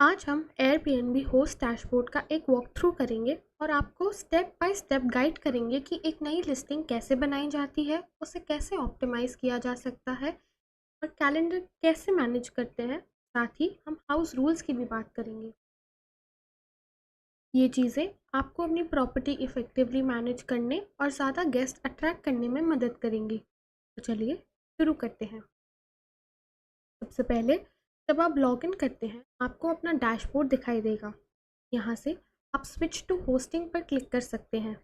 आज हम Airbnb host dashboard का एक वॉक थ्रू करेंगे और आपको स्टेप बाय स्टेप गाइड करेंगे कि एक नई लिस्टिंग कैसे बनाई जाती है, उसे कैसे ऑप्टिमाइज़ किया जा सकता है और कैलेंडर कैसे मैनेज करते हैं। साथ ही हम हाउस रूल्स की भी बात करेंगे। ये चीज़ें आपको अपनी प्रॉपर्टी इफ़ेक्टिवली मैनेज करने और ज़्यादा गेस्ट अट्रैक्ट करने में मदद करेंगी। तो चलिए शुरू करते हैं। सबसे पहले जब आप लॉगिन करते हैं आपको अपना डैशबोर्ड दिखाई देगा। यहाँ से आप स्विच टू होस्टिंग पर क्लिक कर सकते हैं।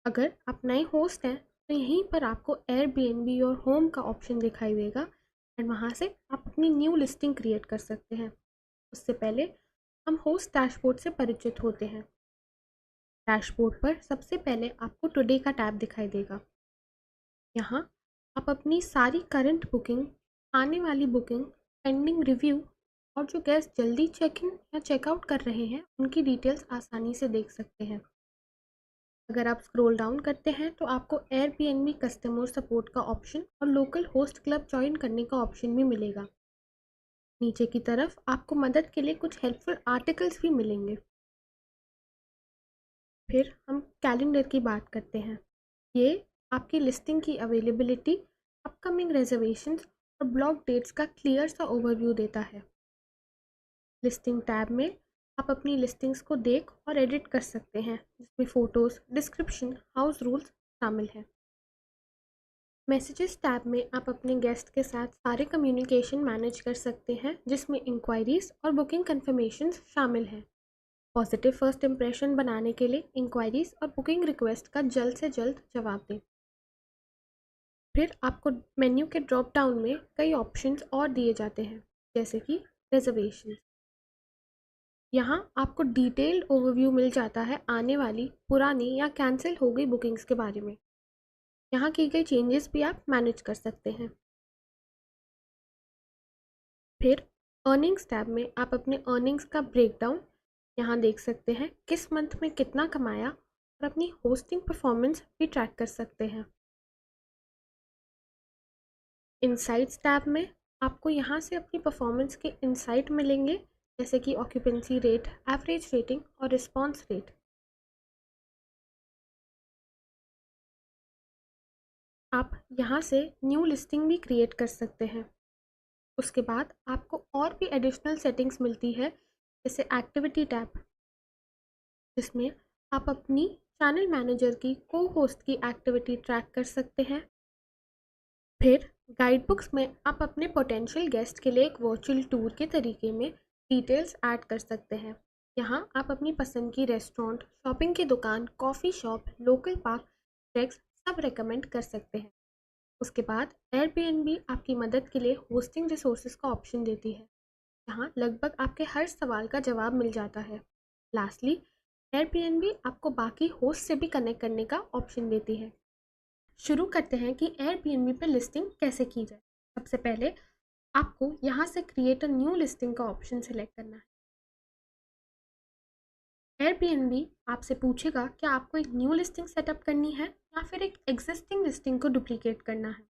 अगर आप नए होस्ट हैं तो यहीं पर आपको एयरबीएनबी और होम का ऑप्शन दिखाई देगा और वहाँ से आप अपनी न्यू लिस्टिंग क्रिएट कर सकते हैं। उससे पहले हम होस्ट डैशबोर्ड से परिचित होते हैं। डैशबोर्ड पर सबसे पहले आपको टुडे का टैब दिखाई देगा। यहाँ आप अपनी सारी करंट बुकिंग, आने वाली बुकिंग, पेंडिंग रिव्यू और जो गेस्ट जल्दी चेक इन या चेकआउट कर रहे हैं उनकी डिटेल्स आसानी से देख सकते हैं। अगर आप स्क्रॉल डाउन करते हैं तो आपको एयरबीएनबी कस्टमर सपोर्ट का ऑप्शन और लोकल होस्ट क्लब ज्वाइन करने का ऑप्शन भी मिलेगा। नीचे की तरफ आपको मदद के लिए कुछ हेल्पफुल आर्टिकल्स भी मिलेंगे। फिर हम कैलेंडर की बात करते हैं। ये आपकी लिस्टिंग की अवेलेबिलिटी, अपकमिंग रिजर्वेशंस और ब्लॉक डेट्स का क्लियर सा ओवरव्यू देता है। लिस्टिंग टैब में आप अपनी लिस्टिंग्स को देख और एडिट कर सकते हैं, जिसमें फ़ोटोज़, डिस्क्रिप्शन, हाउस रूल्स शामिल हैं। मैसेजेस टैब में आप अपने गेस्ट के साथ सारे कम्युनिकेशन मैनेज कर सकते हैं, जिसमें इंक्वायरीज और बुकिंग कन्फर्मेशंस शामिल हैं। पॉजिटिव फर्स्ट इंप्रेशन बनाने के लिए इंक्वायरीज और बुकिंग रिक्वेस्ट का जल्द से जल्द जवाब दें। फिर आपको मेन्यू के ड्रॉप डाउन में कई ऑप्शंस और दिए जाते हैं, जैसे कि रिजर्वेशन। यहाँ आपको डिटेल्ड ओवरव्यू मिल जाता है आने वाली, पुरानी या कैंसिल हो गई बुकिंग्स के बारे में। यहाँ की गई चेंजेस भी आप मैनेज कर सकते हैं। फिर अर्निंग्स टैब में आप अपने अर्निंग्स का ब्रेकडाउन यहाँ देख सकते हैं, किस मंथ में कितना कमाया, और अपनी होस्टिंग परफॉर्मेंस भी ट्रैक कर सकते हैं। इनसाइट्स टैब में आपको यहाँ से अपनी परफॉर्मेंस के इंसाइट मिलेंगे, जैसे कि ऑक्यूपेंसी रेट, एवरेज रेटिंग और रिस्पॉन्स रेट। आप यहाँ से न्यू लिस्टिंग भी क्रिएट कर सकते हैं। उसके बाद आपको और भी एडिशनल सेटिंग्स मिलती है, जैसे एक्टिविटी टैब, जिसमें आप अपनी चैनल मैनेजर की को होस्ट की एक्टिविटी ट्रैक कर सकते हैं। फिर गाइड बुक्स में आप अपने पोटेंशियल गेस्ट के लिए एक वर्चुअल टूर के तरीके में डिटेल्स ऐड कर सकते हैं। यहाँ आप अपनी पसंद की रेस्टोरेंट, शॉपिंग की दुकान, coffee shop, local park, tracks सब रिकमेंड कर सकते हैं। उसके बाद एयरबीएनबी आपकी मदद के लिए होस्टिंग रिसोर्सेज का ऑप्शन देती है, जहाँ लगभग आपके हर सवाल का जवाब मिल जाता है। लास्टली एयरबीएनबी आपको बाकी होस्ट से भी कनेक्ट करने का ऑप्शन देती है। शुरू करते हैं कि एयरबीएनबी पर लिस्टिंग कैसे की जाए। सबसे पहले आपको यहाँ से क्रिएट अ न्यू लिस्टिंग का ऑप्शन सिलेक्ट करना है। एयरबीएनबी आपसे पूछेगा कि आपको एक न्यू लिस्टिंग सेटअप करनी है या फिर एक एग्जिस्टिंग लिस्टिंग को डुप्लीकेट करना है।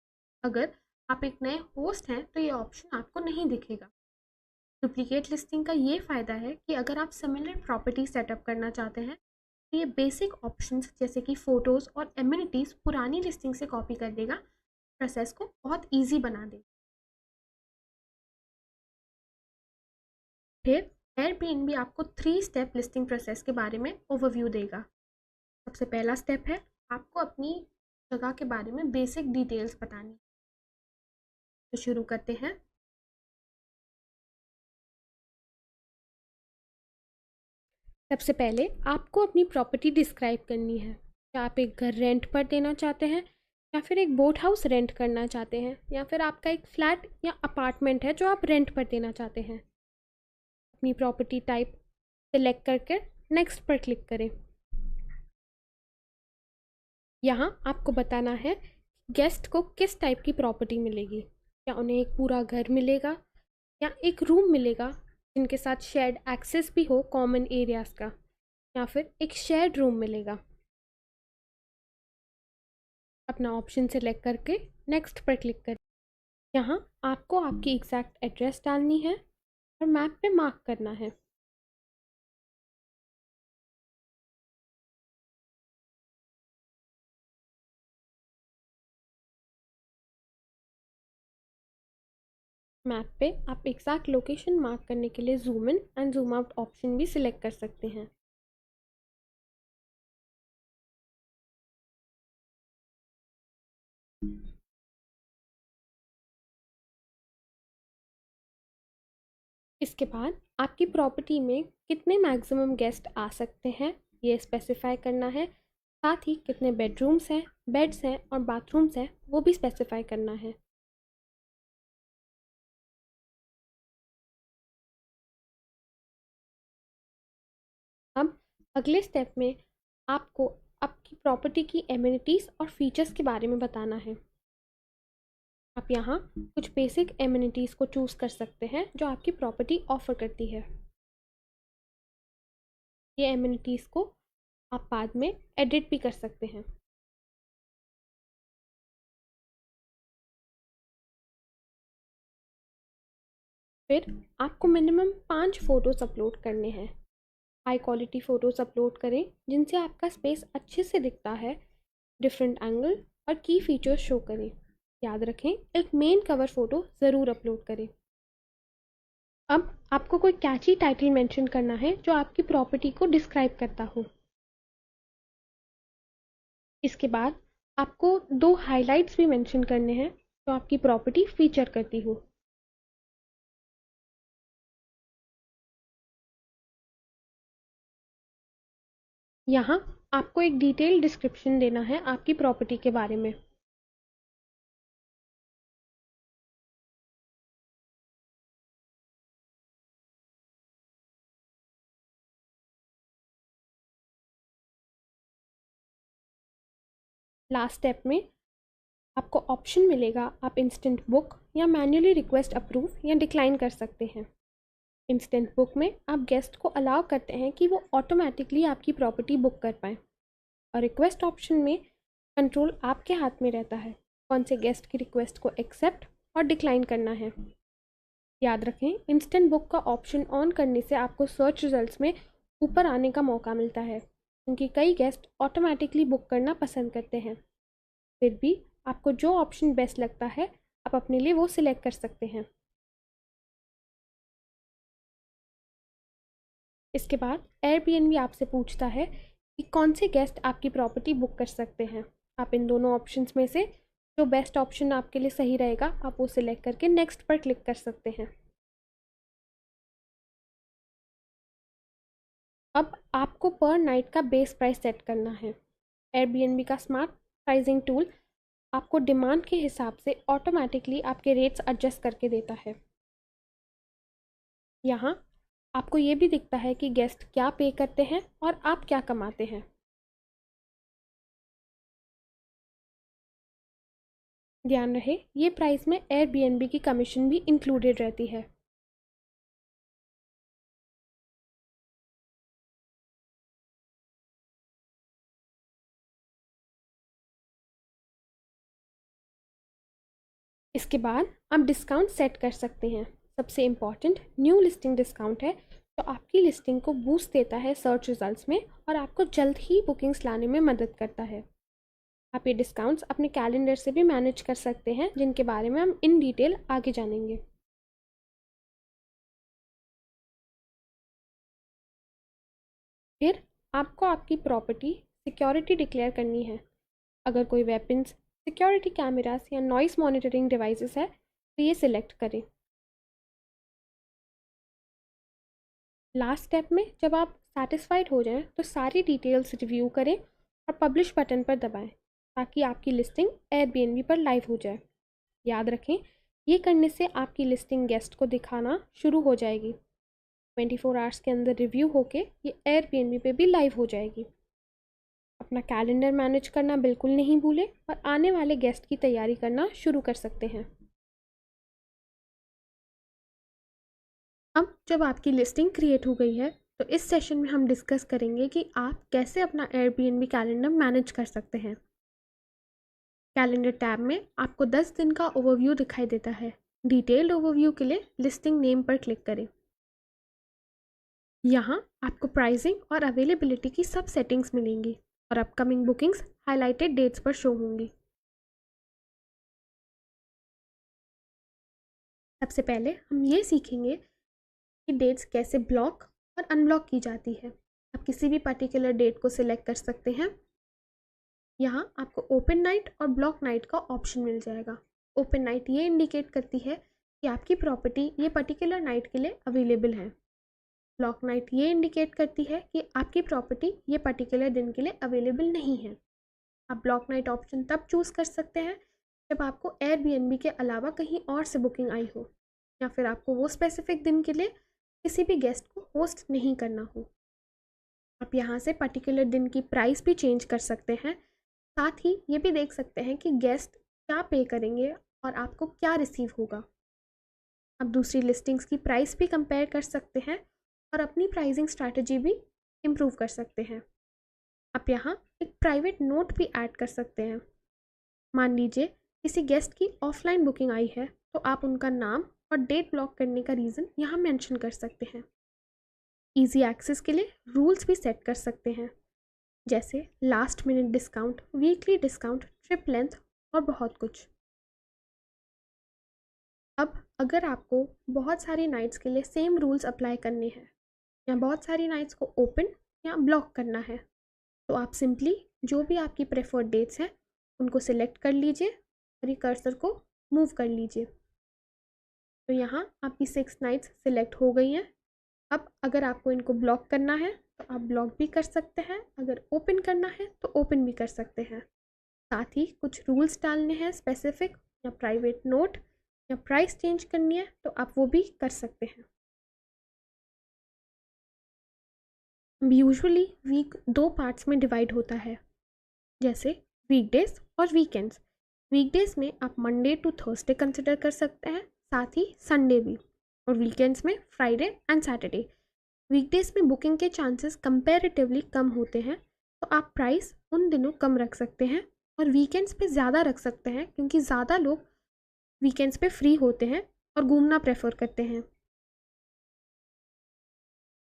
अगर आप एक नए होस्ट हैं तो ये ऑप्शन आपको नहीं दिखेगा। डुप्लीकेट लिस्टिंग का ये फ़ायदा है कि अगर आप सिमिलर प्रॉपर्टी सेटअप करना चाहते हैं तो ये बेसिक ऑप्शंस जैसे कि फ़ोटोज़ और एमिनिटीज़ पुरानी लिस्टिंग से कॉपी कर देगा, प्रोसेस को बहुत ईजी बना देगा। फिर एयरबीएनबी आपको 3 स्टेप लिस्टिंग प्रोसेस के बारे में ओवरव्यू देगा। सबसे पहला स्टेप है आपको अपनी जगह के बारे में बेसिक डिटेल्स बतानी। तो शुरू करते हैं। सबसे पहले आपको अपनी प्रॉपर्टी डिस्क्राइब करनी है। क्या आप एक घर रेंट पर देना चाहते हैं, या फिर एक बोट हाउस रेंट करना चाहते हैं, या फिर आपका एक फ्लैट या अपार्टमेंट है जो आप रेंट पर देना चाहते हैं। अपनी प्रॉपर्टी टाइप सिलेक्ट करके नेक्स्ट पर क्लिक करें। यहाँ आपको बताना है गेस्ट को किस टाइप की प्रॉपर्टी मिलेगी। क्या उन्हें एक पूरा घर मिलेगा, या एक रूम मिलेगा जिनके साथ शेयर्ड एक्सेस भी हो कॉमन एरियाज़ का, या फिर एक शेयर्ड रूम मिलेगा। अपना ऑप्शन सेलेक्ट करके नेक्स्ट पर क्लिक करें। यहाँ आपको आपकी एग्जैक्ट एड्रेस डालनी है और मैप पे मार्क करना है। मैप पे आप एग्जैक्ट लोकेशन मार्क करने के लिए zoom in and zoom out option भी सिलेक्ट कर सकते हैं। इसके बाद आपकी प्रॉपर्टी में कितने मैक्सिमम गेस्ट आ सकते हैं ये स्पेसिफाई करना है। साथ ही कितने बेडरूम्स हैं, बेड्स हैं और बाथरूम्स हैं वो भी स्पेसिफाई करना है। अब अगले स्टेप में आपको आपकी प्रॉपर्टी की एमिनिटीज़ और फीचर्स के बारे में बताना है। आप यहाँ कुछ बेसिक एमिनिटीज़ को चूज़ कर सकते हैं जो आपकी प्रॉपर्टी ऑफ़र करती है। ये एमिनिटीज़ को आप बाद में एडिट भी कर सकते हैं। फिर आपको मिनिमम 5 फ़ोटोज़ अपलोड करने हैं। हाई क्वालिटी फ़ोटोज़ अपलोड करें जिनसे आपका स्पेस अच्छे से दिखता है, डिफरेंट एंगल और की फीचर्स शो करें। याद रखें एक मेन कवर फ़ोटो ज़रूर अपलोड करें। अब आपको कोई कैची टाइटल मेंशन करना है जो आपकी प्रॉपर्टी को डिस्क्राइब करता हो। इसके बाद आपको 2 हाइलाइट्स भी मेंशन करने हैं जो आपकी प्रॉपर्टी फीचर करती हो। यहाँ आपको एक डिटेल डिस्क्रिप्शन देना है आपकी प्रॉपर्टी के बारे में। लास्ट स्टेप में आपको ऑप्शन मिलेगा, आप इंस्टेंट बुक या मैन्युअली रिक्वेस्ट अप्रूव या डिक्लाइन कर सकते हैं। इंस्टेंट बुक में आप गेस्ट को अलाउ करते हैं कि वो ऑटोमेटिकली आपकी प्रॉपर्टी बुक कर पाएँ और रिक्वेस्ट ऑप्शन में कंट्रोल आपके हाथ में रहता है कौन से गेस्ट की रिक्वेस्ट को एक्सेप्ट और डिक्लाइन करना है। याद रखें इंस्टेंट बुक का ऑप्शन ऑन करने से आपको सर्च रिजल्ट्स में ऊपर आने का मौका मिलता है क्योंकि कई गेस्ट ऑटोमेटिकली बुक करना पसंद करते हैं। फिर भी आपको जो ऑप्शन बेस्ट लगता है आप अपने लिए वो सिलेक्ट कर सकते हैं। इसके बाद एयरबीएनबी आपसे पूछता है कि कौन से गेस्ट आपकी प्रॉपर्टी बुक कर सकते हैं। आप इन दोनों ऑप्शंस में से जो बेस्ट ऑप्शन आपके लिए सही रहेगा आप वो सिलेक्ट करके नेक्स्ट पर क्लिक कर सकते हैं। अब आपको पर नाइट का बेस प्राइस सेट करना है। एयरबीएनबी का स्मार्ट प्राइसिंग टूल आपको डिमांड के हिसाब से ऑटोमेटिकली आपके रेट्स एडजस्ट करके देता है। यहाँ आपको ये भी दिखता है कि गेस्ट क्या पे करते हैं और आप क्या कमाते हैं। ध्यान रहे ये प्राइस में एयरबीएनबी की कमीशन भी इंक्लूडेड रहती है। इसके बाद आप डिस्काउंट सेट कर सकते हैं। सबसे इम्पॉर्टेंट न्यू लिस्टिंग डिस्काउंट है जो आपकी लिस्टिंग को बूस्ट देता है सर्च रिजल्ट्स में और आपको जल्द ही बुकिंग्स लाने में मदद करता है। आप ये डिस्काउंट्स अपने कैलेंडर से भी मैनेज कर सकते हैं जिनके बारे में हम इन डिटेल आगे जानेंगे। फिर आपको आपकी प्रॉपर्टी सिक्योरिटी डिक्लेयर करनी है। अगर कोई वेपन्स, सिक्योरिटी कैमरास या नॉइस मॉनिटरिंग डिवाइसेस है तो ये सिलेक्ट करें। लास्ट स्टेप में जब आप सेटिस्फाइड हो जाएं तो सारी डिटेल्स रिव्यू करें और पब्लिश बटन पर दबाएं ताकि आपकी लिस्टिंग एयरबीएनबी पर लाइव हो जाए। याद रखें ये करने से आपकी लिस्टिंग गेस्ट को दिखाना शुरू हो जाएगी। 24 आवर्स के अंदर रिव्यू होके ये एयरबीएनबी पे भी लाइव हो जाएगी। अपना कैलेंडर मैनेज करना बिल्कुल नहीं भूलें और आने वाले गेस्ट की तैयारी करना शुरू कर सकते हैं। अब जब आपकी लिस्टिंग क्रिएट हो गई है तो इस सेशन में हम डिस्कस करेंगे कि आप कैसे अपना एयरबीएनबी कैलेंडर मैनेज कर सकते हैं। कैलेंडर टैब में आपको 10 दिन का ओवरव्यू दिखाई देता है। डिटेल्ड ओवरव्यू के लिए लिस्टिंग नेम पर क्लिक करें। यहाँ आपको प्राइसिंग और अवेलेबिलिटी की सब सेटिंग्स मिलेंगी और अपकमिंग बुकिंग्स हाईलाइटेड डेट्स पर शो होंगी। सबसे पहले हम ये सीखेंगे कि डेट्स कैसे ब्लॉक और अनब्लॉक की जाती है। आप किसी भी पर्टिकुलर डेट को सिलेक्ट कर सकते हैं। यहाँ आपको ओपन नाइट और ब्लॉक नाइट का ऑप्शन मिल जाएगा। ओपन नाइट ये इंडिकेट करती है कि आपकी प्रॉपर्टी ये पर्टिकुलर नाइट के लिए अवेलेबल है। ब्लॉक नाइट ये इंडिकेट करती है कि आपकी प्रॉपर्टी ये पर्टिकुलर दिन के लिए अवेलेबल नहीं है। आप ब्लॉक नाइट ऑप्शन तब चूज़ कर सकते हैं जब आपको एयरबीएनबी के अलावा कहीं और से बुकिंग आई हो, या फिर आपको वो स्पेसिफिक दिन के लिए किसी भी गेस्ट को होस्ट नहीं करना हो। आप यहाँ से पर्टिकुलर दिन की प्राइस भी चेंज कर सकते हैं। साथ ही ये भी देख सकते हैं कि गेस्ट क्या पे करेंगे और आपको क्या रिसीव होगा। आप दूसरी लिस्टिंग्स की प्राइस भी कंपेयर कर सकते हैं और अपनी प्राइसिंग स्ट्रैटेजी भी इम्प्रूव कर सकते हैं। आप यहाँ एक प्राइवेट नोट भी ऐड कर सकते हैं। मान लीजिए किसी गेस्ट की ऑफलाइन बुकिंग आई है तो आप उनका नाम और डेट ब्लॉक करने का रीज़न यहाँ मेंशन कर सकते हैं। इजी एक्सेस के लिए रूल्स भी सेट कर सकते हैं, जैसे last minute discount, weekly discount, trip length और बहुत कुछ। अब अगर आपको बहुत सारी नाइट्स के लिए सेम रूल्स अप्लाई करने हैं या बहुत सारी नाइट्स को ओपन या ब्लॉक करना है, तो आप सिंपली जो भी आपकी प्रेफर्ड डेट्स हैं उनको सिलेक्ट कर लीजिए और ये कर्सर को मूव कर लीजिए। तो यहाँ आपकी 6 नाइट्स सिलेक्ट हो गई हैं। अब अगर आपको इनको ब्लॉक करना है तो आप ब्लॉक भी कर सकते हैं, अगर ओपन करना है तो ओपन भी कर सकते हैं। साथ ही कुछ रूल्स डालने हैं स्पेसिफिक या प्राइवेट नोट या प्राइस चेंज करनी है तो आप वो भी कर सकते हैं। यूजुअली वीक 2 पार्ट्स में डिवाइड होता है, जैसे वीकडेज और वीकेंड्स। वीकडेज में आप मंडे टू थर्सडे कंसिडर कर सकते हैं, साथ ही संडे भी, और वीकेंड्स में फ्राइडे एंड सैटरडे। वीकडेज में बुकिंग के चांसेस कंपैरेटिवली कम होते हैं, तो आप प्राइस उन दिनों कम रख सकते हैं और वीकेंड्स पे ज़्यादा रख सकते हैं क्योंकि ज़्यादा लोग वीकेंड्स पे फ्री होते हैं और घूमना प्रेफर करते हैं।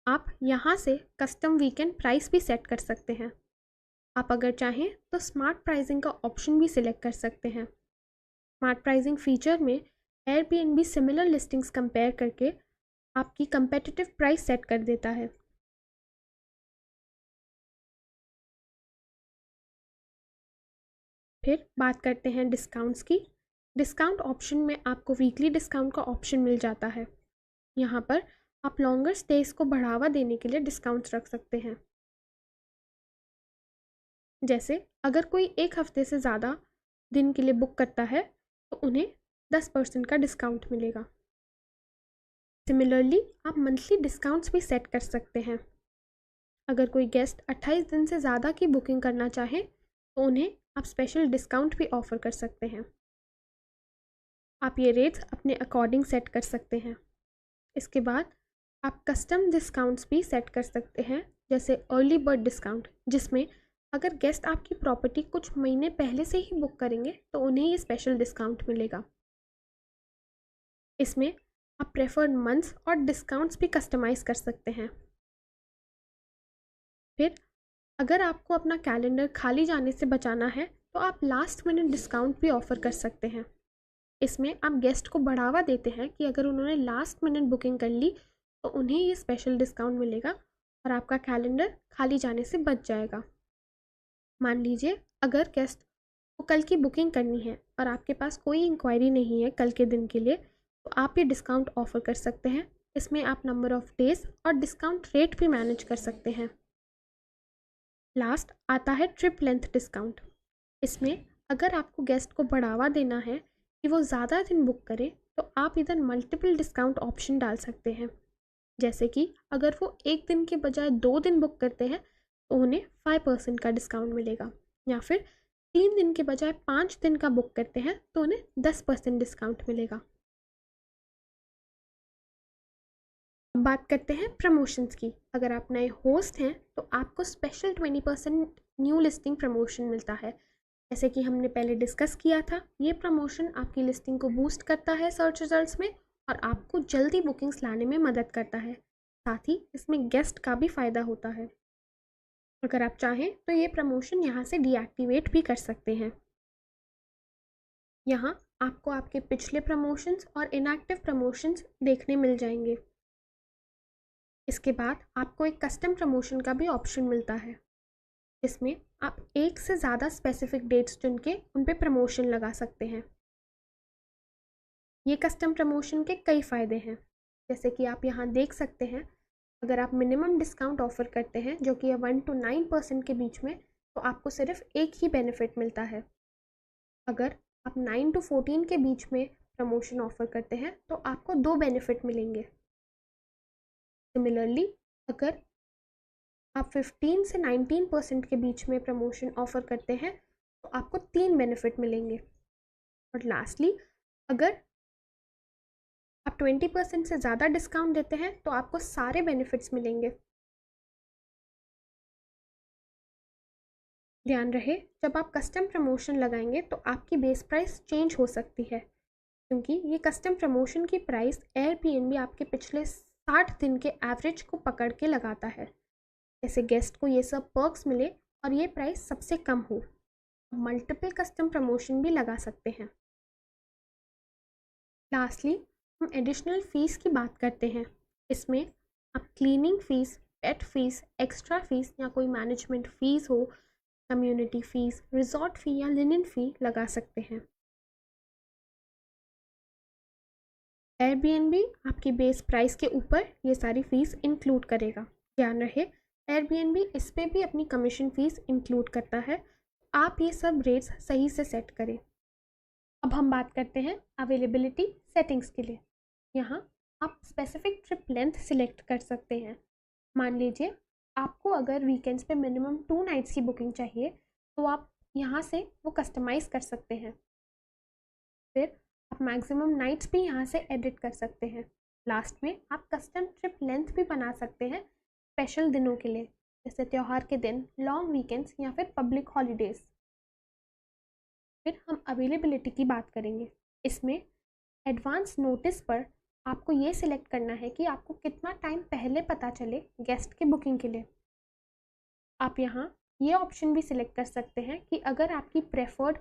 आप यहाँ से कस्टम वीकेंड प्राइस भी सेट कर सकते हैं। आप अगर चाहें तो स्मार्ट प्राइसिंग का ऑप्शन भी सिलेक्ट कर सकते हैं। स्मार्ट प्राइसिंग फीचर में एयरबीएनबी सिमिलर लिस्टिंग्स कंपेयर करके आपकी कंपेटिटिव प्राइस सेट कर देता है। फिर बात करते हैं डिस्काउंट्स की। डिस्काउंट ऑप्शन में आपको वीकली डिस्काउंट का ऑप्शन मिल जाता है। यहाँ पर आप लॉन्गर स्टेज को बढ़ावा देने के लिए डिस्काउंट्स रख सकते हैं। जैसे अगर कोई एक हफ्ते से ज़्यादा दिन के लिए बुक करता है तो उन्हें 10% का डिस्काउंट मिलेगा। सिमिलरली आप मंथली डिस्काउंट्स भी सेट कर सकते हैं। अगर कोई गेस्ट 28 दिन से ज़्यादा की बुकिंग करना चाहे तो उन्हें आप स्पेशल डिस्काउंट भी ऑफ़र कर सकते हैं। आप ये रेट्स अपने अकॉर्डिंग सेट कर सकते हैं। इसके बाद आप कस्टम डिस्काउंट्स भी सेट कर सकते हैं, जैसे अर्ली बर्ड डिस्काउंट, जिसमें अगर गेस्ट आपकी प्रॉपर्टी कुछ महीने पहले से ही बुक करेंगे तो उन्हें ये स्पेशल डिस्काउंट मिलेगा। इसमें आप प्रेफर्ड मंथ्स और डिस्काउंट्स भी कस्टमाइज़ कर सकते हैं। फिर अगर आपको अपना कैलेंडर खाली जाने से बचाना है तो आप लास्ट मिनट डिस्काउंट भी ऑफ़र कर सकते हैं। इसमें आप गेस्ट को बढ़ावा देते हैं कि अगर उन्होंने लास्ट मिनट बुकिंग कर ली तो उन्हें ये स्पेशल डिस्काउंट मिलेगा और आपका कैलेंडर खाली जाने से बच जाएगा। मान लीजिए अगर गेस्ट को कल की बुकिंग करनी है और आपके पास कोई इंक्वायरी नहीं है कल के दिन के लिए, तो आप ये डिस्काउंट ऑफ़र कर सकते हैं। इसमें आप नंबर ऑफ़ डेज़ और डिस्काउंट रेट भी मैनेज कर सकते हैं। लास्ट आता है ट्रिप लेंथ डिस्काउंट। इसमें अगर आपको गेस्ट को बढ़ावा देना है कि वो ज़्यादा दिन बुक करें तो आप इधर मल्टीपल डिस्काउंट ऑप्शन डाल सकते हैं। जैसे कि अगर वो एक दिन के बजाय 2 दिन बुक करते हैं तो उन्हें 5% का डिस्काउंट मिलेगा, या फिर 3 दिन के बजाय 5 दिन का बुक करते हैं तो उन्हें 10% डिस्काउंट मिलेगा। अब बात करते हैं प्रमोशंस की। अगर आप नए होस्ट हैं तो आपको स्पेशल 20% न्यू लिस्टिंग प्रमोशन मिलता है। जैसे कि हमने पहले डिस्कस किया था, ये प्रमोशन आपकी लिस्टिंग को बूस्ट करता है सर्च रिजल्ट्स में और आपको जल्दी बुकिंग्स लाने में मदद करता है। साथ ही इसमें गेस्ट का भी फ़ायदा होता है। अगर आप चाहें तो ये प्रमोशन यहाँ से डीएक्टिवेट भी कर सकते हैं। यहाँ आपको आपके पिछले प्रमोशंस और इनएक्टिव प्रमोशंस देखने मिल जाएंगे। इसके बाद आपको एक कस्टम प्रमोशन का भी ऑप्शन मिलता है, जिसमें आप एक से ज़्यादा स्पेसिफिक डेट्स चुन के उन पे प्रमोशन लगा सकते हैं। ये कस्टम प्रमोशन के कई फ़ायदे हैं, जैसे कि आप यहाँ देख सकते हैं। अगर आप मिनिमम डिस्काउंट ऑफ़र करते हैं जो कि 1 to 9% के बीच में, तो आपको सिर्फ एक ही बेनिफिट मिलता है। अगर आप 9 to 14 के बीच में प्रमोशन ऑफ़र करते हैं तो आपको 2 बेनिफिट मिलेंगे। सिमिलरली अगर आप 15 से 19% के बीच में प्रमोशन ऑफ़र करते हैं तो आपको 3 बेनिफिट मिलेंगे। और लास्टली अगर आप 20% से ज़्यादा डिस्काउंट देते हैं तो आपको सारे बेनिफिट्स मिलेंगे। ध्यान रहे, जब आप कस्टम प्रमोशन लगाएंगे तो आपकी बेस प्राइस चेंज हो सकती है, क्योंकि ये कस्टम प्रमोशन की प्राइस एयरबीएनबी आपके पिछले 60 दिन के एवरेज को पकड़ के लगाता है। जैसे गेस्ट को ये सब पर्क्स मिले और ये प्राइस सबसे कम हो। मल्टीपल कस्टम प्रमोशन भी लगा सकते हैं। लास्टली हम एडिशनल फ़ीस की बात करते हैं। इसमें आप क्लीनिंग फ़ीस, पेट फ़ीस, एक्स्ट्रा फ़ीस या कोई मैनेजमेंट फ़ीस हो, कम्युनिटी फ़ीस, रिजॉर्ट फ़ी या लिनन फ़ी लगा सकते हैं। एयरबीएनबी आपकी बेस प्राइस के ऊपर ये सारी फ़ीस इंक्लूड करेगा। ध्यान रहे, एयरबीएनबी इस पे भी अपनी कमीशन फ़ीस इंक्लूड करता है। आप ये सब रेट्स सही से सेट करें। अब हम बात करते हैं अवेलेबिलिटी सेटिंग्स के लिए। यहाँ आप स्पेसिफिक ट्रिप लेंथ सिलेक्ट कर सकते हैं। मान लीजिए आपको अगर वीकेंड्स पे मिनिमम 2 नाइट्स की बुकिंग चाहिए तो आप यहाँ से वो कस्टमाइज़ कर सकते हैं। फिर आप मैक्सिमम नाइट्स भी यहाँ से एडिट कर सकते हैं। लास्ट में आप कस्टम ट्रिप लेंथ भी बना सकते हैं स्पेशल दिनों के लिए, जैसे त्यौहार के दिन, लॉन्ग वीकेंड्स या फिर पब्लिक हॉलीडेज़। फिर हम अवेलेबिलिटी की बात करेंगे। इसमें एडवांस नोटिस पर आपको ये सिलेक्ट करना है कि आपको कितना टाइम पहले पता चले गेस्ट की बुकिंग के लिए। आप यहाँ ये ऑप्शन भी सिलेक्ट कर सकते हैं कि अगर आपकी प्रेफर्ड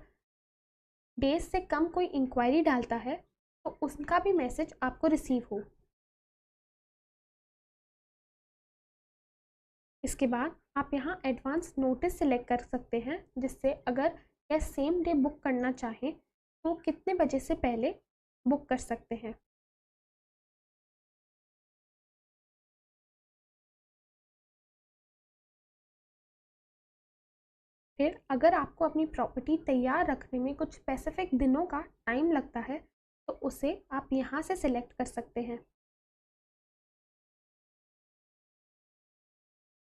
डेज से कम कोई इंक्वायरी डालता है तो उसका भी मैसेज आपको रिसीव हो। इसके बाद आप यहाँ एडवांस नोटिस सिलेक्ट कर सकते हैं, जिससे अगर गेस्ट सेम डे बुक करना चाहे तो कितने बजे से पहले बुक कर सकते हैं। फिर अगर आपको अपनी प्रॉपर्टी तैयार रखने में कुछ स्पेसिफिक दिनों का टाइम लगता है तो उसे आप यहाँ से सिलेक्ट कर सकते हैं।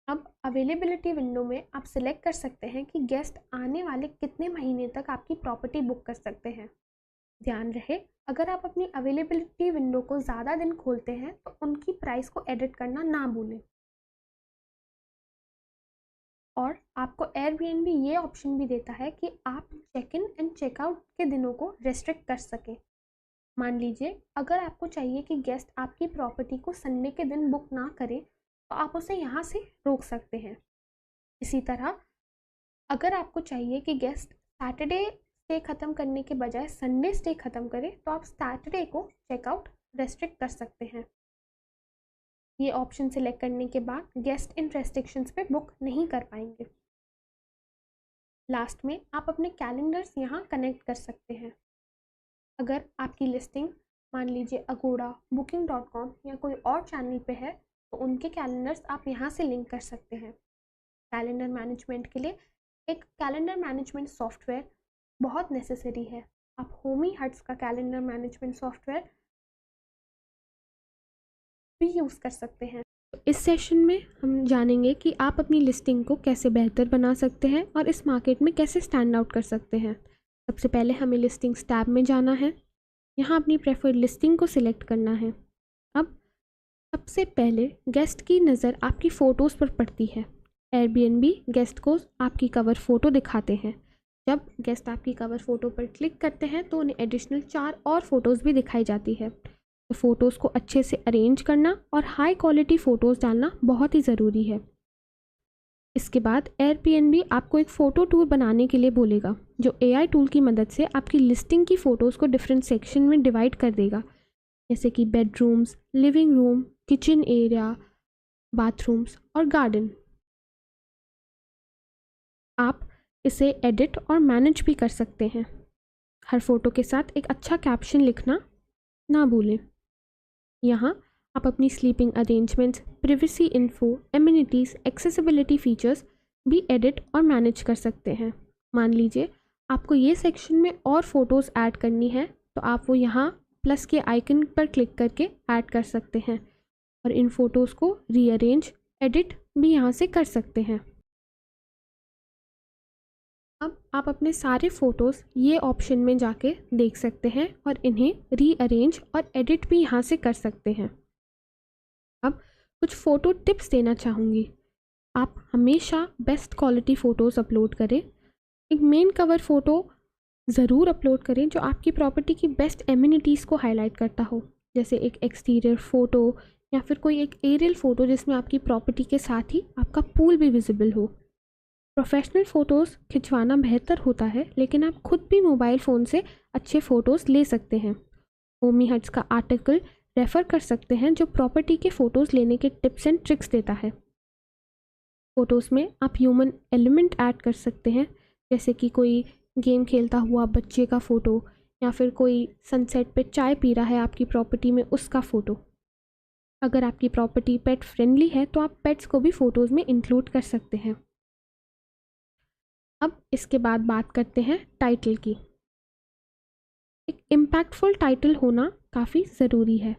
अब अवेलेबिलिटी विंडो में आप सिलेक्ट कर सकते हैं कि गेस्ट आने वाले कितने महीने तक आपकी प्रॉपर्टी बुक कर सकते हैं। ध्यान रहे, अगर आप अपनी अवेलेबिलिटी विंडो को ज़्यादा दिन खोलते हैं तो उनकी प्राइस को एडिट करना ना भूलें। और आपको एयरबीएनबी ये ऑप्शन भी देता है कि आप चेक इन एंड चेकआउट के दिनों को रेस्ट्रिक्ट कर सकें। मान लीजिए अगर आपको चाहिए कि गेस्ट आपकी प्रॉपर्टी को संडे के दिन बुक ना करें तो आप उसे यहाँ से रोक सकते हैं। इसी तरह अगर आपको चाहिए कि गेस्ट सैटरडे स्टे ख़त्म करने के बजाय संडे स्टे ख़त्म करें तो आप सैटरडे को चेकआउट रेस्ट्रिक्ट कर सकते हैं। ये ऑप्शन सिलेक्ट करने के बाद गेस्ट इन रेस्ट्रिक्शंस पे बुक नहीं कर पाएंगे। लास्ट में आप अपने कैलेंडर्स यहाँ कनेक्ट कर सकते हैं। अगर आपकी लिस्टिंग मान लीजिए अगोड़ा, booking.com या कोई और चैनल पे है तो उनके कैलेंडर्स आप यहाँ से लिंक कर सकते हैं। कैलेंडर मैनेजमेंट के लिए एक कैलेंडर मैनेजमेंट सॉफ्टवेयर बहुत नेसेसरी है। आप होमी हट्स का कैलेंडर मैनेजमेंट सॉफ्टवेयर भी यूज़ कर सकते हैं। इस सेशन में हम जानेंगे कि आप अपनी लिस्टिंग को कैसे बेहतर बना सकते हैं और इस मार्केट में कैसे स्टैंड आउट कर सकते हैं। सबसे पहले हमें लिस्टिंग्स टैब में जाना है। यहाँ अपनी प्रेफर्ड लिस्टिंग को सिलेक्ट करना है। अब सबसे पहले गेस्ट की नज़र आपकी फ़ोटोज़ पर पड़ती है। एयरबीएनबी गेस्ट को आपकी कवर फ़ोटो दिखाते हैं। जब गेस्ट आपकी कवर फ़ोटो पर क्लिक करते हैं तो उन्हें एडिशनल 4 और फ़ोटोज़ भी दिखाई जाती है। तो फ़ोटोज़ को अच्छे से अरेंज करना और हाई क्वालिटी फ़ोटोज़ डालना बहुत ही ज़रूरी है। इसके बाद एयरबीएनबी आपको एक फ़ोटो टूर बनाने के लिए बोलेगा, जो एआई टूल की मदद से आपकी लिस्टिंग की फ़ोटोज़ को डिफरेंट सेक्शन में डिवाइड कर देगा, जैसे कि bedrooms, living room, kitchen area, bathrooms और गार्डन। आप इसे एडिट और मैनेज भी कर सकते हैं। हर फ़ोटो के साथ एक अच्छा कैप्शन लिखना ना भूलें। यहाँ आप अपनी sleeping arrangements, privacy info, amenities, accessibility features भी एडिट और मैनेज कर सकते हैं। मान लीजिए आपको ये सेक्शन में और फ़ोटोज़ ऐड करनी है, तो आप वो यहाँ प्लस के आइकन पर क्लिक करके ऐड कर सकते हैं और इन फ़ोटोज़ को रीअरेंज, एडिट भी यहाँ से कर सकते हैं। अब आप अपने सारे फ़ोटोज़ ये ऑप्शन में जाके देख सकते हैं और इन्हें रीअरेंज और एडिट भी यहाँ से कर सकते हैं। अब कुछ फ़ोटो टिप्स देना चाहूँगी। आप हमेशा बेस्ट क्वालिटी फ़ोटोज़ अपलोड करें। एक मेन कवर फ़ोटो ज़रूर अपलोड करें जो आपकी प्रॉपर्टी की बेस्ट एमिनिटीज़ को हाईलाइट करता हो, जैसे एक एक्सटीरियर फ़ोटो या फिर कोई एक एरियल फ़ोटो जिसमें आपकी प्रॉपर्टी के साथ ही आपका पूल भी विजिबल हो। प्रोफेशनल फ़ोटोज़ खिंचवाना बेहतर होता है, लेकिन आप खुद भी मोबाइल फ़ोन से अच्छे फ़ोटोज़ ले सकते हैं। ओमी हट्स का आर्टिकल रेफ़र कर सकते हैं जो प्रॉपर्टी के फ़ोटोज़ लेने के टिप्स एंड ट्रिक्स देता है। फ़ोटोज़ में आप ह्यूमन एलिमेंट ऐड कर सकते हैं, जैसे कि कोई गेम खेलता हुआ बच्चे का फ़ोटो या फिर कोई सनसेट पे चाय पी रहा है आपकी प्रॉपर्टी में, उसका फ़ोटो। अगर आपकी प्रॉपर्टी पेट फ्रेंडली है तो आप पेट्स को भी फ़ोटोज़ में इंक्लूड कर सकते हैं। अब इसके बाद बात करते हैं टाइटल की। एक इम्पैक्टफुल टाइटल होना काफ़ी ज़रूरी है।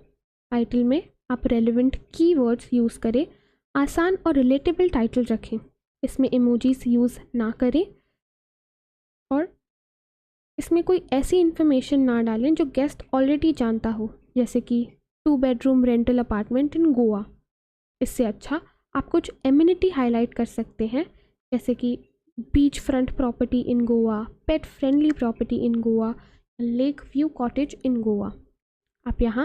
टाइटल में आप रेलेवेंट कीवर्ड्स यूज़ करें, आसान और रिलेटेबल टाइटल रखें। इसमें इमोजीज यूज़ ना करें और इसमें कोई ऐसी इन्फॉर्मेशन ना डालें जो गेस्ट ऑलरेडी जानता हो, जैसे कि 2 bedroom rental apartment in Goa. इससे अच्छा आप कुछ एमिनिटी हाईलाइट कर सकते हैं, जैसे कि beach front property in Goa, pet friendly property in Goa, lake view cottage in Goa. आप यहाँ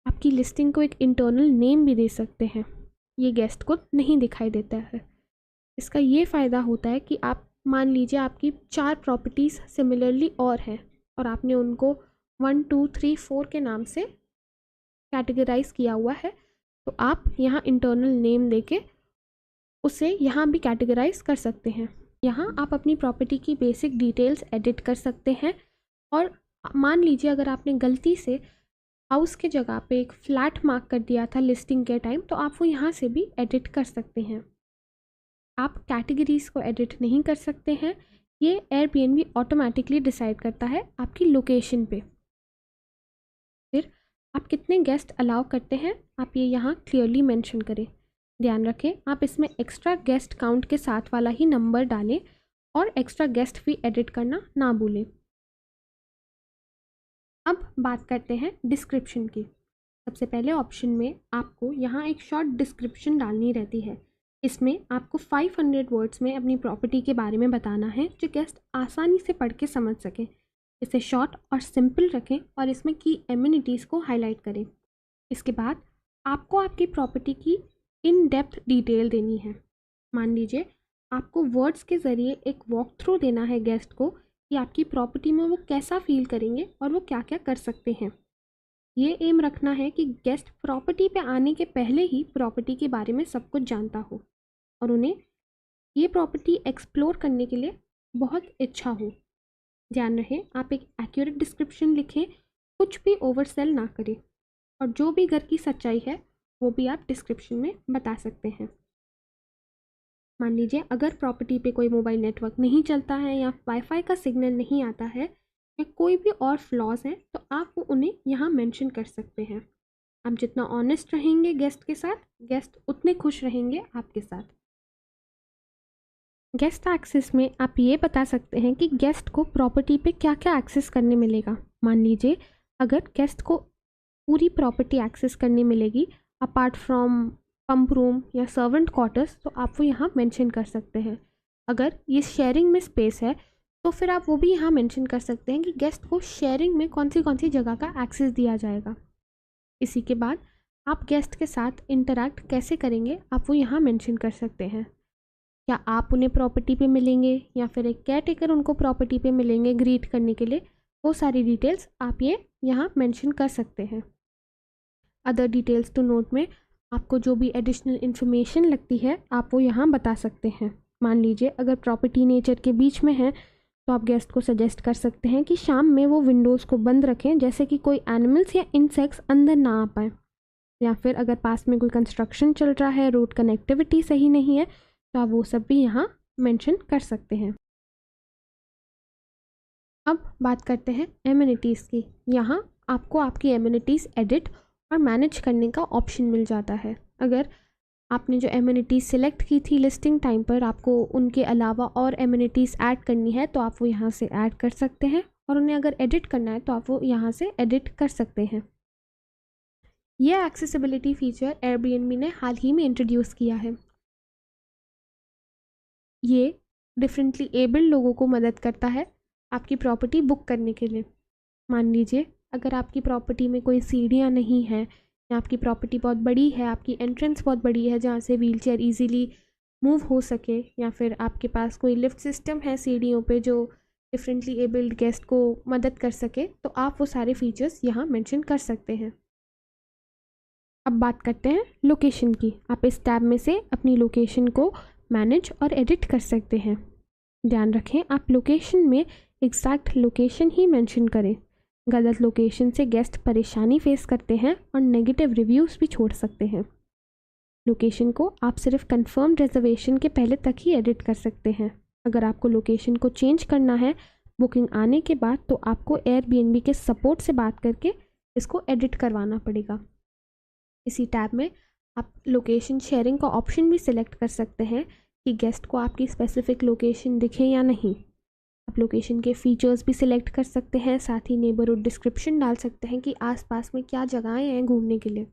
आपकी लिस्टिंग को एक इंटरनल नेम भी दे सकते हैं। ये गेस्ट को नहीं दिखाई देता है। इसका ये फ़ायदा होता है कि आप मान लीजिए आपकी 4 प्रॉपर्टीज़ सिमिलरली और हैं और आपने उनको 1, 2, 3, 4 के नाम से कैटेगराइज किया हुआ है, तो आप यहाँ इंटरनल नेम देके उसे यहाँ भी कैटेगराइज कर सकते हैं। यहाँ आप अपनी प्रॉपर्टी की बेसिक डिटेल्स एडिट कर सकते हैं और मान लीजिए अगर आपने गलती से हाउस के जगह पे एक फ्लैट मार्क कर दिया था लिस्टिंग के टाइम, तो आप वो यहाँ से भी एडिट कर सकते हैं। आप कैटेगरीज़ को एडिट नहीं कर सकते हैं, ये एयरबीएनबी ऑटोमेटिकली डिसाइड करता है आपकी लोकेशन पे। फिर आप कितने गेस्ट अलाउ करते हैं आप ये यहाँ क्लियरली मेंशन करें। ध्यान रखें आप इसमें एक्स्ट्रा गेस्ट काउंट के साथ वाला ही नंबर डालें और एक्स्ट्रा गेस्ट भी एडिट करना ना भूलें। अब बात करते हैं डिस्क्रिप्शन की। सबसे पहले ऑप्शन में आपको यहाँ एक शॉर्ट डिस्क्रिप्शन डालनी रहती है। इसमें आपको 500 वर्ड्स में अपनी प्रॉपर्टी के बारे में बताना है जो गेस्ट आसानी से पढ़ के समझ सकें। इसे शॉर्ट और सिंपल रखें और इसमें की एमिनिटीज़ को हाईलाइट करें। इसके बाद आपको आपकी प्रॉपर्टी की इन डेप्थ डिटेल देनी है। मान लीजिए आपको वर्ड्स के ज़रिए एक वॉक थ्रू देना है गेस्ट को कि आपकी प्रॉपर्टी में वो कैसा फील करेंगे और वो क्या क्या कर सकते हैं। ये एम रखना है कि गेस्ट प्रॉपर्टी पे आने के पहले ही प्रॉपर्टी के बारे में सब कुछ जानता हो और उन्हें ये प्रॉपर्टी एक्सप्लोर करने के लिए बहुत इच्छा हो। ध्यान रहे आप एक एक्यूरेट डिस्क्रिप्शन लिखें, कुछ भी ओवरसेल ना करें और जो भी घर की सच्चाई है वो भी आप डिस्क्रिप्शन में बता सकते हैं। मान लीजिए अगर प्रॉपर्टी पे कोई मोबाइल नेटवर्क नहीं चलता है या वाईफाई का सिग्नल नहीं आता है या कोई भी और फ्लॉज हैं, तो आप वो उन्हें यहाँ मेंशन कर सकते हैं। आप जितना ऑनेस्ट रहेंगे गेस्ट के साथ, गेस्ट उतने खुश रहेंगे आपके साथ। गेस्ट एक्सेस में आप ये बता सकते हैं कि गेस्ट को प्रॉपर्टी पे क्या क्या एक्सेस करने मिलेगा। मान लीजिए अगर गेस्ट को पूरी प्रॉपर्टी एक्सेस करने मिलेगी अपार्ट फ्रॉम पंप रूम या सर्वेंट क्वार्टर्स, तो आप वो यहाँ मेंशन कर सकते हैं। अगर ये शेयरिंग में स्पेस है तो फिर आप वो भी यहाँ मेंशन कर सकते हैं कि गेस्ट को शेयरिंग में कौन सी जगह का एक्सेस दिया जाएगा। इसी के बाद आप गेस्ट के साथ इंटरैक्ट कैसे करेंगे आप वो यहाँ मेंशन कर सकते हैं। क्या आप उन्हें प्रॉपर्टी पे मिलेंगे या फिर एक केयर टेकर उनको प्रॉपर्टी पे मिलेंगे ग्रीट करने के लिए, वो सारी डिटेल्स आप ये यहाँ मेंशन कर सकते हैं। अदर डिटेल्स टू नोट में आपको जो भी एडिशनल इन्फॉर्मेशन लगती है आप वो यहाँ बता सकते हैं। मान लीजिए अगर प्रॉपर्टी नेचर के बीच में है तो आप गेस्ट को सजेस्ट कर सकते हैं कि शाम में वो विंडोज़ को बंद रखें, जैसे कि कोई एनिमल्स या इंसेक्ट्स अंदर ना आ पाए। या फिर अगर पास में कोई कंस्ट्रक्शन चल रहा है, रोड कनेक्टिविटी सही नहीं है, तो आप वो सब भी यहाँ मेंशन कर सकते हैं। अब बात करते हैं एमिनिटीज़ की। यहाँ आपको आपकी एमिनिटीज़ एडिट और मैनेज करने का ऑप्शन मिल जाता है। अगर आपने जो एमिनिटीज़ सिलेक्ट की थी लिस्टिंग टाइम पर, आपको उनके अलावा और एमिनिटीज़ ऐड करनी है तो आप वो यहाँ से ऐड कर सकते हैं, और उन्हें अगर एडिट करना है तो आप वो यहाँ से एडिट कर सकते हैं। यह एक्सेसिबिलिटी फीचर एयरबीएनबी ने हाल ही में इंट्रोड्यूस किया है। ये डिफरेंटली एबल्ड लोगों को मदद करता है आपकी प्रॉपर्टी बुक करने के लिए। मान लीजिए अगर आपकी प्रॉपर्टी में कोई सीढ़ियाँ नहीं हैं, या आपकी प्रॉपर्टी बहुत बड़ी है, आपकी एंट्रेंस बहुत बड़ी है जहाँ से व्हीलचेयर इजीली मूव हो सके, या फिर आपके पास कोई लिफ्ट सिस्टम है सीढ़ियों पे जो डिफरेंटली एबल्ड गेस्ट को मदद कर सके, तो आप वो सारे फीचर्स यहाँ मेंशन कर सकते हैं। अब बात करते हैं लोकेशन की। आप इस टैब में से अपनी लोकेशन को मैनेज और एडिट कर सकते हैं। ध्यान रखें आप लोकेशन में एग्जैक्ट लोकेशन ही मेंशन करें। गलत लोकेशन से गेस्ट परेशानी फेस करते हैं और नेगेटिव रिव्यूज़ भी छोड़ सकते हैं। लोकेशन को आप सिर्फ कंफर्म रिजर्वेशन के पहले तक ही एडिट कर सकते हैं। अगर आपको लोकेशन को चेंज करना है बुकिंग आने के बाद, तो आपको एयरबीएनबी के सपोर्ट से बात करके इसको एडिट करवाना पड़ेगा। इसी टैब में आप लोकेशन शेयरिंग का ऑप्शन भी सिलेक्ट कर सकते हैं कि गेस्ट को आपकी स्पेसिफिक लोकेशन दिखे या नहीं। आप लोकेशन के फीचर्स भी सिलेक्ट कर सकते हैं, साथ ही नेबरहुड डिस्क्रिप्शन डाल सकते हैं कि आसपास में क्या जगहें हैं घूमने के लिए,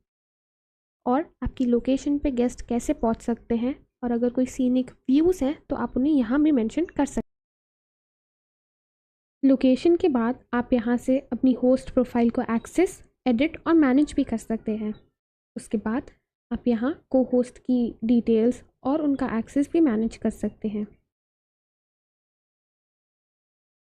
और आपकी लोकेशन पे गेस्ट कैसे पहुंच सकते हैं, और अगर कोई सीनिक व्यूज़ हैं तो आप उन्हें यहाँ भी मेंशन कर सकते हैं। लोकेशन के बाद आप यहाँ से अपनी होस्ट प्रोफाइल को एक्सेस, एडिट और मैनेज भी कर सकते हैं। उसके बाद आप यहाँ को होस्ट की डिटेल्स और उनका एक्सेस भी मैनेज कर सकते हैं।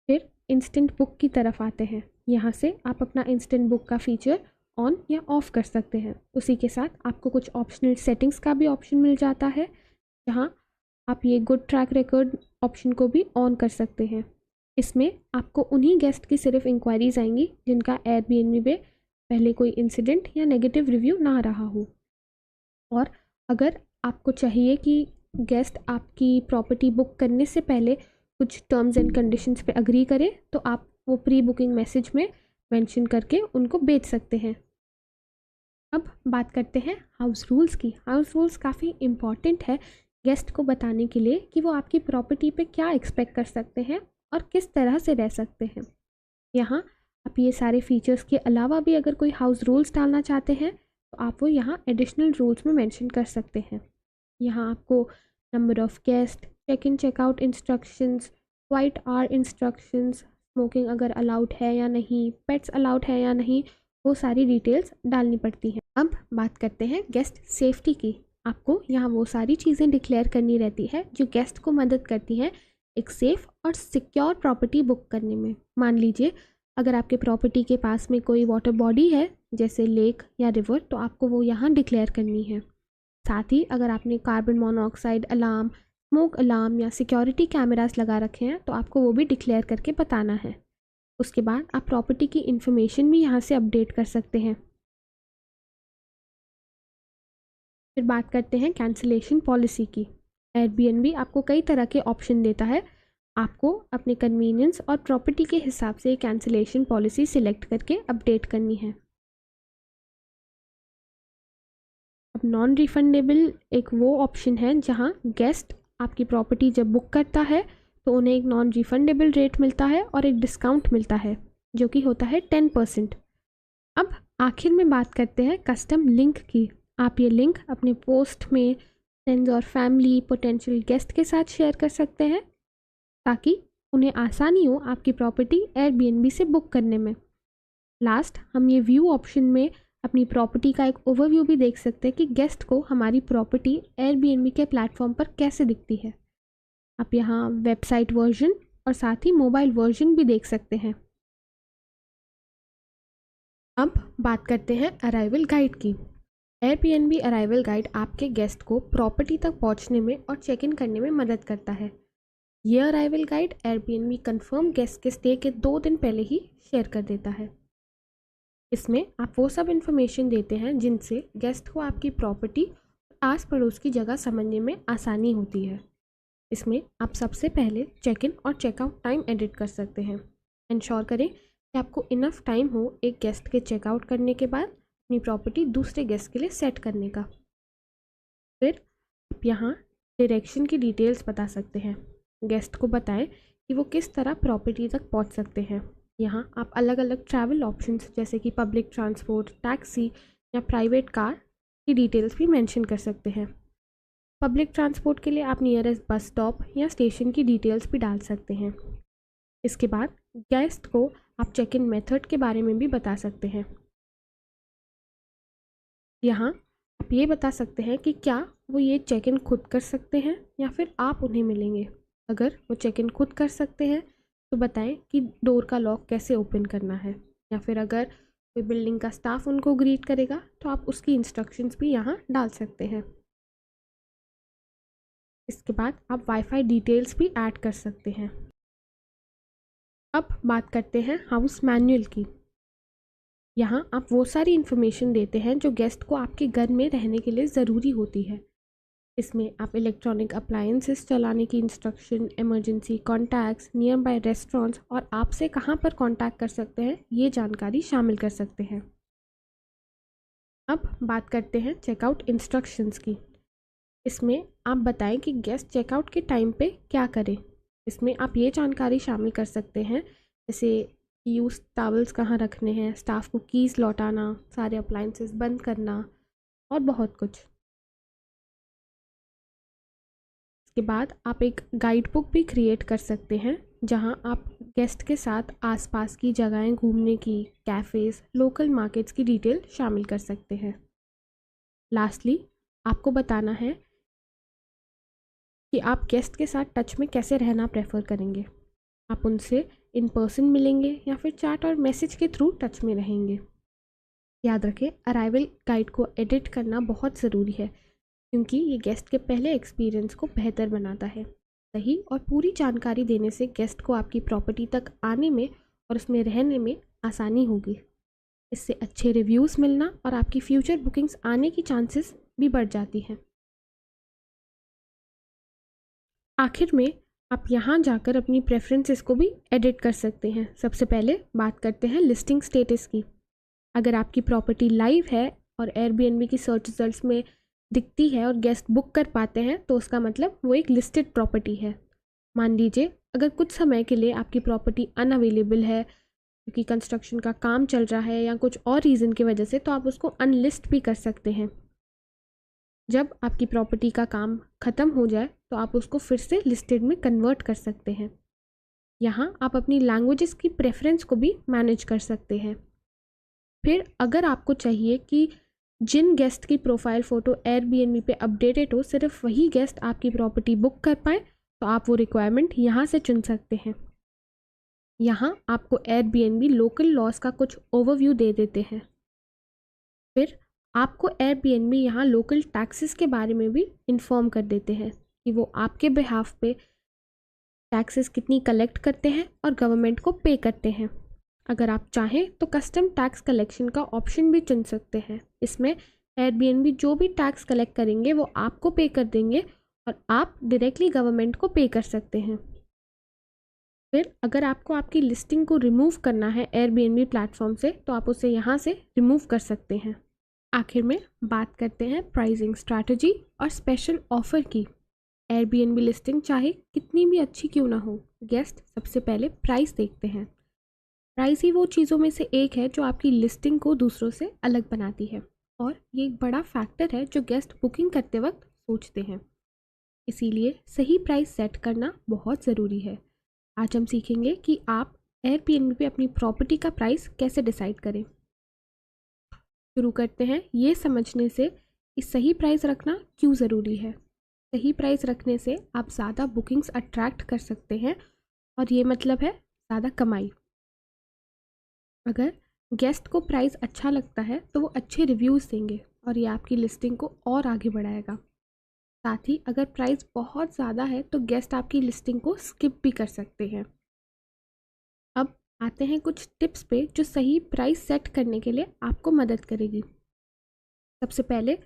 फिर इंस्टेंट बुक की तरफ आते हैं। यहाँ से आप अपना इंस्टेंट बुक का फीचर ऑन या ऑफ कर सकते हैं। उसी के साथ आपको कुछ ऑप्शनल सेटिंग्स का भी ऑप्शन मिल जाता है, जहाँ आप ये गुड ट्रैक रिकॉर्ड ऑप्शन को भी ऑन कर सकते हैं। इसमें आपको उन्हीं गेस्ट की सिर्फ इंक्वायरीज आएंगी जिनका एयरबीएनबी पे पहले कोई इंसिडेंट या नेगेटिव रिव्यू ना रहा हो। और अगर आपको चाहिए कि गेस्ट आपकी प्रॉपर्टी बुक करने से पहले कुछ टर्म्स एंड कंडीशंस पे अग्री करें, तो आप वो प्री बुकिंग मैसेज में मेंशन करके उनको भेज सकते हैं। अब बात करते हैं हाउस रूल्स की। हाउस रूल्स काफ़ी इम्पॉर्टेंट है गेस्ट को बताने के लिए कि वो आपकी प्रॉपर्टी पे क्या एक्सपेक्ट कर सकते हैं और किस तरह से रह सकते हैं। यहाँ आप ये सारे फीचर्स के अलावा भी अगर कोई हाउस रूल्स डालना चाहते हैं तो आप वो यहाँ एडिशनल रूल्स में मेंशन कर सकते हैं। यहाँ आपको number of guest, check in checkout instructions, quiet hour instructions, smoking अगर अलाउड है या नहीं, पेट्स अलाउड है या नहीं, वो सारी डिटेल्स डालनी पड़ती हैं। अब बात करते हैं गेस्ट सेफ्टी की। आपको यहाँ वो सारी चीज़ें डिक्लेयर करनी रहती है जो गेस्ट को मदद करती हैं एक सेफ़ और सिक्योर प्रॉपर्टी बुक करने में। मान लीजिए अगर आपके प्रॉपर्टी के पास में कोई वाटर बॉडी है जैसे लेक या रिवर, तो आपको वो यहाँ डिक्लेयर करनी है। साथ ही अगर आपने carbon monoxide alarm, smoke alarm या सिक्योरिटी कैमरास लगा रखे हैं तो आपको वो भी डिक्लेयर करके बताना है। उसके बाद आप प्रॉपर्टी की इन्फॉर्मेशन भी यहाँ से अपडेट कर सकते हैं। फिर बात करते हैं कैंसिलेशन पॉलिसी की। एयरबीएनबी आपको कई तरह के ऑप्शन देता है। आपको अपने कन्वीनियंस और प्रॉपर्टी के हिसाब से कैंसिलेशन पॉलिसी सिलेक्ट करके अपडेट करनी है। अब नॉन रिफंडेबल एक वो ऑप्शन है जहां गेस्ट आपकी प्रॉपर्टी जब बुक करता है तो उन्हें एक नॉन रिफंडेबल रेट मिलता है और एक डिस्काउंट मिलता है जो कि होता है 10%। अब आखिर में बात करते हैं कस्टम लिंक की। आप ये लिंक अपने पोस्ट में फ्रेंड्स और फैमिली, पोटेंशियल गेस्ट के साथ शेयर कर सकते हैं ताकि उन्हें आसानी हो आपकी प्रॉपर्टी एयरबीएनबी से बुक करने में। लास्ट हम ये व्यू ऑप्शन में अपनी प्रॉपर्टी का एक ओवरव्यू भी देख सकते हैं कि गेस्ट को हमारी प्रॉपर्टी एयरबीएनबी के प्लेटफॉर्म पर कैसे दिखती है। आप यहाँ वेबसाइट वर्जन और साथ ही मोबाइल वर्जन भी देख सकते हैं। अब बात करते हैं अराइवल गाइड की। एयरबीएनबी अराइवल गाइड आपके गेस्ट को प्रॉपर्टी तक पहुंचने में और चेक इन करने में मदद करता है। यह arrival guide Airbnb confirm guest के स्टे के 2 दिन पहले ही शेयर कर देता है। इसमें आप वो सब इन्फॉर्मेशन देते हैं जिनसे गेस्ट को आपकी प्रॉपर्टी आस पड़ोस की जगह समझने में आसानी होती है। इसमें आप सबसे पहले चेक इन और चेकआउट टाइम एडिट कर सकते हैं। इंश्योर करें कि आपको इनफ टाइम हो एक गेस्ट के चेकआउट करने के बाद अपनी प्रॉपर्टी दूसरे गेस्ट के लिए सेट करने का। फिर आप यहाँ डायरेक्शन की डिटेल्स बता सकते हैं। गेस्ट को बताएं कि वो किस तरह प्रॉपर्टी तक पहुँच सकते हैं। यहाँ आप अलग अलग ट्रैवल ऑप्शंस जैसे कि पब्लिक ट्रांसपोर्ट, टैक्सी या प्राइवेट कार की डिटेल्स भी मेंशन कर सकते हैं। पब्लिक ट्रांसपोर्ट के लिए आप नियरेस्ट बस स्टॉप या स्टेशन की डिटेल्स भी डाल सकते हैं। इसके बाद गेस्ट को आप चेक इन मेथड के बारे में भी बता सकते हैं। यहाँ आप ये बता सकते हैं कि क्या वो ये चेक इन खुद कर सकते हैं या फिर आप उन्हें मिलेंगे। अगर वो चेक इन खुद कर सकते हैं तो बताएं कि डोर का लॉक कैसे ओपन करना है, या फिर अगर कोई बिल्डिंग का स्टाफ उनको ग्रीट करेगा तो आप उसकी इंस्ट्रक्शंस भी यहाँ डाल सकते हैं। इसके बाद आप वाईफाई डिटेल्स भी ऐड कर सकते हैं। अब बात करते हैं हाउस मैनुअल की। यहाँ आप वो सारी इन्फॉर्मेशन देते हैं जो गेस्ट को आपके घर में रहने के लिए ज़रूरी होती है। इसमें आप इलेक्ट्रॉनिक अप्लायंसेस चलाने की instruction, emergency contacts, near by restaurants और आपसे कहाँ पर कॉन्टैक्ट कर सकते हैं ये जानकारी शामिल कर सकते हैं। अब बात करते हैं चेकआउट इंस्ट्रक्शंस की। इसमें आप बताएं कि गेस्ट चेकआउट के टाइम पे क्या करें। इसमें आप ये जानकारी शामिल कर सकते हैं जैसे यूज टॉवल्स कहाँ रखने हैं, स्टाफ को कीज़ लौटाना, सारे अप्लायंसेस बंद करना और बहुत कुछ। इसके बाद आप एक गाइड बुक भी क्रिएट कर सकते हैं जहां आप गेस्ट के साथ आसपास की जगहें घूमने की, कैफ़ेज़, लोकल मार्केट्स की डिटेल शामिल कर सकते हैं। लास्टली आपको बताना है कि आप गेस्ट के साथ टच में कैसे रहना प्रेफर करेंगे। आप उनसे इन पर्सन मिलेंगे या फिर चैट और मैसेज के थ्रू टच में रहेंगे। याद रखें, अराइवल गाइड को एडिट करना बहुत ज़रूरी है क्योंकि ये गेस्ट के पहले एक्सपीरियंस को बेहतर बनाता है। सही और पूरी जानकारी देने से गेस्ट को आपकी प्रॉपर्टी तक आने में और उसमें रहने में आसानी होगी। इससे अच्छे रिव्यूज़ मिलना और आपकी फ्यूचर बुकिंग्स आने की चांसेस भी बढ़ जाती हैं। आखिर में आप यहाँ जाकर अपनी प्रेफरेंसेस को भी एडिट कर सकते हैं। सबसे पहले बात करते हैं लिस्टिंग स्टेटस की। अगर आपकी प्रॉपर्टी लाइव है और एयरबीएनबी की सर्च रिजल्ट्स में दिखती है और गेस्ट बुक कर पाते हैं तो उसका मतलब वो एक लिस्टेड प्रॉपर्टी है। मान लीजिए अगर कुछ समय के लिए आपकी प्रॉपर्टी अनअवेलेबल है क्योंकि कंस्ट्रक्शन का काम चल रहा है या कुछ और रीज़न की वजह से, तो आप उसको अनलिस्ट भी कर सकते हैं। जब आपकी प्रॉपर्टी का काम ख़त्म हो जाए तो आप उसको फिर से लिस्टेड में कन्वर्ट कर सकते हैं। यहाँ आप अपनी लैंग्वेजेस की प्रेफरेंस को भी मैनेज कर सकते हैं। फिर अगर आपको चाहिए कि जिन गेस्ट की प्रोफाइल फ़ोटो एयरबीएनबी पे अपडेटेड हो सिर्फ वही गेस्ट आपकी प्रॉपर्टी बुक कर पाए तो आप वो रिक्वायरमेंट यहाँ से चुन सकते हैं। यहाँ आपको एयरबीएनबी लोकल लॉज का कुछ ओवरव्यू दे देते हैं। फिर आपको एयरबीएनबी यहाँ लोकल टैक्सेस के बारे में भी इन्फॉर्म कर देते हैं कि वो आपके बिहाफ पे टैक्सेस कितनी कलेक्ट करते हैं और गवर्नमेंट को पे करते हैं। अगर आप चाहें तो कस्टम टैक्स कलेक्शन का ऑप्शन भी चुन सकते हैं। इसमें एयरबीएनबी जो भी टैक्स कलेक्ट करेंगे वो आपको पे कर देंगे और आप डायरेक्टली गवर्नमेंट को पे कर सकते हैं। फिर अगर आपको आपकी लिस्टिंग को रिमूव करना है एयरबीएनबी प्लेटफॉर्म से तो आप उसे यहाँ से रिमूव कर सकते हैं। आखिर में बात करते हैं प्राइसिंग स्ट्रैटेजी और स्पेशल ऑफ़र की। एयरबीएनबी लिस्टिंग चाहे कितनी भी अच्छी क्यों ना हो, गेस्ट सबसे पहले प्राइस देखते हैं। प्राइस ही वो चीज़ों में से एक है जो आपकी लिस्टिंग को दूसरों से अलग बनाती है और ये एक बड़ा फैक्टर है जो गेस्ट बुकिंग करते वक्त सोचते हैं। इसीलिए सही प्राइस सेट करना बहुत ज़रूरी है। आज हम सीखेंगे कि आप एयरबीएनबी पे अपनी प्रॉपर्टी का प्राइस कैसे डिसाइड करें। शुरू करते हैं ये समझने से कि सही प्राइस रखना क्यों ज़रूरी है। सही प्राइस रखने से आप ज़्यादा बुकिंग्स अट्रैक्ट कर सकते हैं और ये मतलब है ज़्यादा कमाई। अगर गेस्ट को प्राइस अच्छा लगता है तो वो अच्छे रिव्यूज़ देंगे और ये आपकी लिस्टिंग को और आगे बढ़ाएगा। साथ ही अगर प्राइस बहुत ज़्यादा है तो गेस्ट आपकी लिस्टिंग को स्किप भी कर सकते हैं। अब आते हैं कुछ टिप्स पे जो सही प्राइस सेट करने के लिए आपको मदद करेगी। सबसे पहले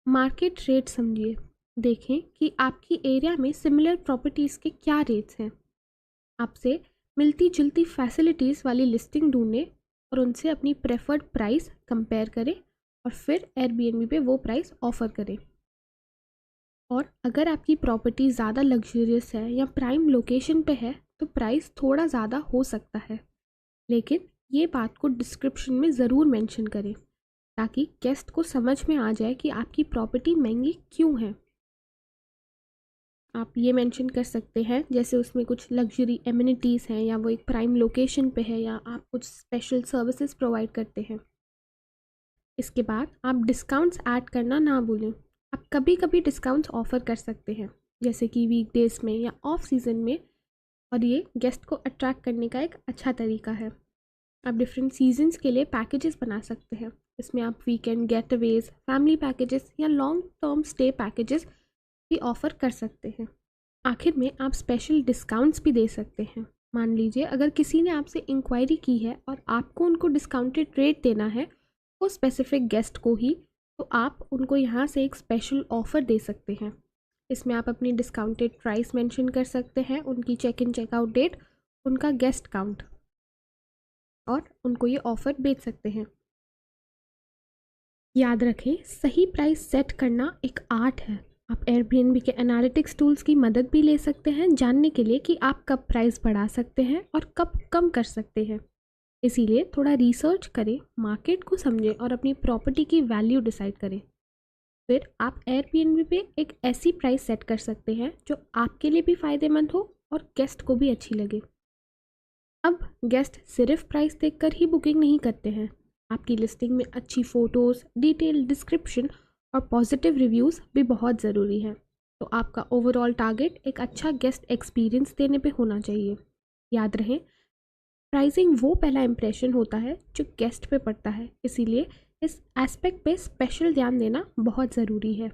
मार्केट रेट समझिए। देखें कि आपकी एरिया में सिमिलर प्रॉपर्टीज़ के क्या रेट्स हैं। आपसे मिलती जुलती फैसिलिटीज़ वाली लिस्टिंग ढूंढें और उनसे अपनी प्रेफर्ड प्राइस कंपेयर करें और फिर एयरबीएनबी पे वो प्राइस ऑफ़र करें। और अगर आपकी प्रॉपर्टी ज़्यादा लग्जरियस है या प्राइम लोकेशन पे है तो प्राइस थोड़ा ज़्यादा हो सकता है, लेकिन ये बात को डिस्क्रिप्शन में ज़रूर मेंशन करें ताकि गेस्ट को समझ में आ जाए कि आपकी प्रॉपर्टी महंगी क्यों है। आप ये मेंशन कर सकते हैं जैसे उसमें कुछ लग्जरी एमिनिटीज़ हैं या वो एक प्राइम लोकेशन पे है या आप कुछ स्पेशल सर्विसेज प्रोवाइड करते हैं। इसके बाद आप डिस्काउंट्स ऐड करना ना भूलें। आप कभी कभी डिस्काउंट्स ऑफ़र कर सकते हैं जैसे कि वीकडेज़ में या ऑफ सीज़न में, और ये गेस्ट को अट्रैक्ट करने का एक अच्छा तरीका है। आप डिफरेंट सीजन्स के लिए पैकेजेस बना सकते हैं। इसमें आप वीकेंड गेटअवेज, फैमिली पैकेजेस या लॉन्ग टर्म स्टे पैकेजेस भी ऑफ़र कर सकते हैं। आखिर में आप स्पेशल डिस्काउंट्स भी दे सकते हैं। मान लीजिए अगर किसी ने आपसे इंक्वायरी की है और आपको उनको डिस्काउंटेड रेट देना है वो स्पेसिफिक गेस्ट को ही, तो आप उनको यहाँ से एक स्पेशल ऑफ़र दे सकते हैं। इसमें आप अपनी डिस्काउंटेड प्राइस मेंशन कर सकते हैं, उनकी चेक इन चेकआउट डेट, उनका गेस्ट काउंट, और उनको ये ऑफ़र बेच सकते हैं। याद रखें सही प्राइस सेट करना एक आर्ट है। आप एयरबीएनबी के एनालिटिक्स टूल्स की मदद भी ले सकते हैं जानने के लिए कि आप कब प्राइस बढ़ा सकते हैं और कब कम कर सकते हैं। इसीलिए थोड़ा रिसर्च करें, मार्केट को समझें और अपनी प्रॉपर्टी की वैल्यू डिसाइड करें। फिर आप एयरबीएनबी पे एक ऐसी प्राइस सेट कर सकते हैं जो आपके लिए भी फ़ायदेमंद हो और गेस्ट को भी अच्छी लगे। अब गेस्ट सिर्फ प्राइस देखकर ही बुकिंग नहीं करते हैं। आपकी लिस्टिंग में अच्छी फ़ोटोज़, डिटेल डिस्क्रिप्शन और पॉजिटिव रिव्यूज़ भी बहुत ज़रूरी है। तो आपका ओवरऑल टारगेट एक अच्छा गेस्ट एक्सपीरियंस देने पे होना चाहिए। याद रहे प्राइसिंग वो पहला इंप्रेशन होता है जो गेस्ट पे पड़ता है, इसीलिए इस एस्पेक्ट पे स्पेशल ध्यान देना बहुत ज़रूरी है।